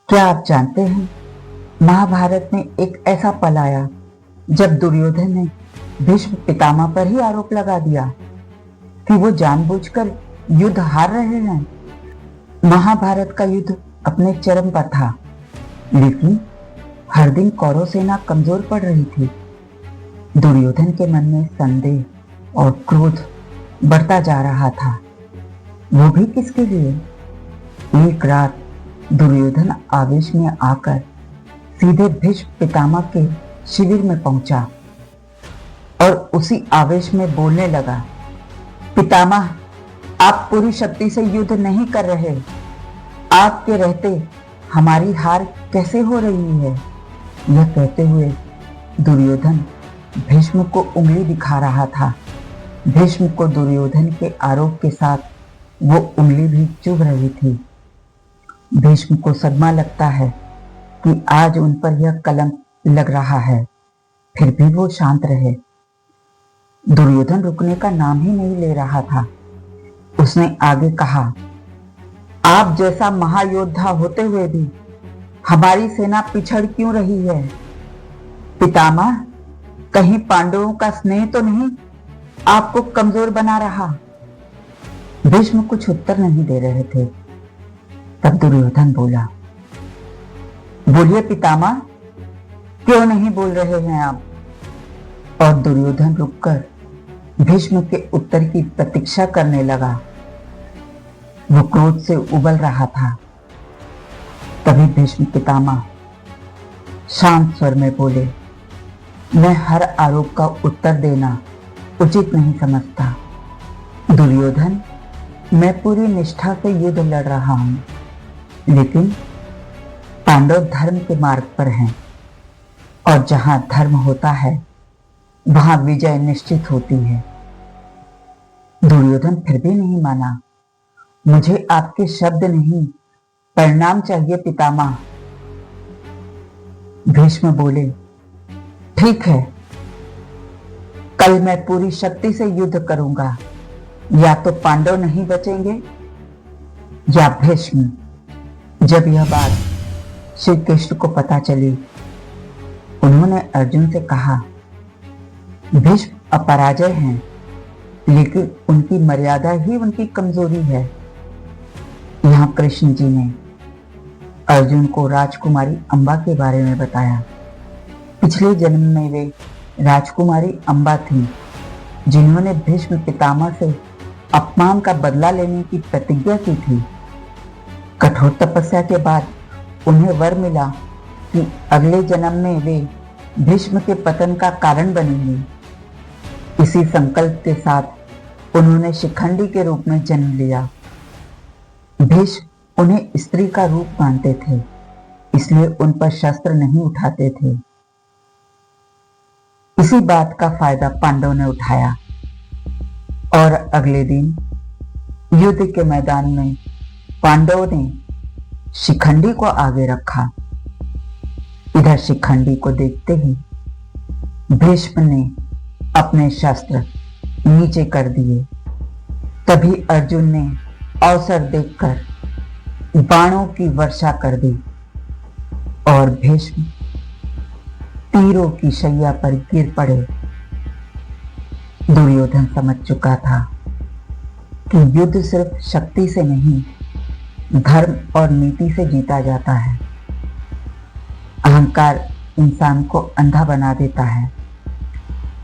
क्या आप जानते हैं, महाभारत में एक ऐसा पल आया जब दुर्योधन ने भीष्म पितामह पर ही आरोप लगा दिया कि वो जानबूझकर युद्ध हार रहे हैं। महाभारत का युद्ध अपने चरम पर था, लेकिन हर दिन कौरव सेना कमजोर पड़ रही थी। दुर्योधन के मन में संदेह और क्रोध बढ़ता जा रहा था। वो भी किसके लिए? एक रात दुर्योधन आवेश में आकर सीधे भीष्म पितामह के शिविर में पहुंचा और उसी आवेश में बोलने लगा, पितामह, आप पूरी शक्ति से युद्ध नहीं कर रहे। आपके रहते हमारी हार कैसे हो रही है? यह कहते हुए दुर्योधन भीष्म को उंगली दिखा रहा था। भीष्म को दुर्योधन के आरोप के साथ वो उंगली भी चुभ रही थी। भीष्म को सदमा लगता है कि आज उन पर यह कलंक लग रहा है, फिर भी वो शांत रहे। दुर्योधन रुकने का नाम ही नहीं ले रहा था। उसने आगे कहा, आप जैसा महायोद्धा होते हुए भी हमारी सेना पिछड़ क्यों रही है? पितामह, कहीं पांडवों का स्नेह तो नहीं आपको कमजोर बना रहा? भीष्म कुछ उत्तर नहीं दे रहे थे। तब दुर्योधन बोला, बोलिए पितामह, क्यों नहीं बोल रहे हैं आप? और दुर्योधन रुककर भीष्म के उत्तर की प्रतीक्षा करने लगा। वो क्रोध से उबल रहा था। तभी भीष्म पितामह शांत स्वर में बोले, मैं हर आरोप का उत्तर देना उचित नहीं समझता। दुर्योधन, मैं पूरी निष्ठा से युद्ध लड़ रहा हूं, लेकिन पांडव धर्म के मार्ग पर हैं और जहां धर्म होता है वहां विजय निश्चित होती है। दुर्योधन फिर भी नहीं माना। मुझे आपके शब्द नहीं, परिणाम चाहिए पितामह। भीष्म बोले, ठीक है, कल मैं पूरी शक्ति से युद्ध करूंगा। या तो पांडव नहीं बचेंगे या भीष्म। जब यह बात श्री कृष्ण को पता चली, उन्होंने अर्जुन से कहा, भीष्म अपराजय हैं, लेकिन उनकी मर्यादा ही उनकी कमजोरी है। यहाँ कृष्ण जी ने अर्जुन को राजकुमारी अंबा के बारे में बताया। पिछले जन्म में वे राजकुमारी अंबा थीं, जिन्होंने भीष्म पितामह से अपमान का बदला लेने की प्रतिज्ञा की थी। कठोर तपस्या के बाद उन्हें वर मिला कि अगले जन्म में वे भीष्म के पतन का कारण बनेंगे। इसी संकल्प के साथ उन्होंने शिखंडी के रूप में जन्म लिया। भीष्म उन्हें स्त्री का रूप मानते थे, इसलिए उन पर शस्त्र नहीं उठाते थे। इसी बात का फायदा पांडव ने उठाया और अगले दिन युद्ध के मैदान में पांडवों ने शिखंडी को आगे रखा। इधर शिखंडी को देखते ही भीष्म ने अपने शस्त्र नीचे कर दिए। तभी अर्जुन ने अवसर देखकर बाणों की वर्षा कर दी और भीष्म तीरों की शैया पर गिर पड़े। दुर्योधन समझ चुका था कि युद्ध सिर्फ शक्ति से नहीं, धर्म और नीति से जीता जाता है। अहंकार इंसान को अंधा बना देता है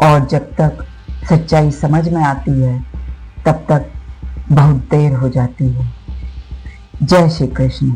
और जब तक सच्चाई समझ में आती है, तब तक बहुत देर हो जाती है। जय श्री कृष्ण।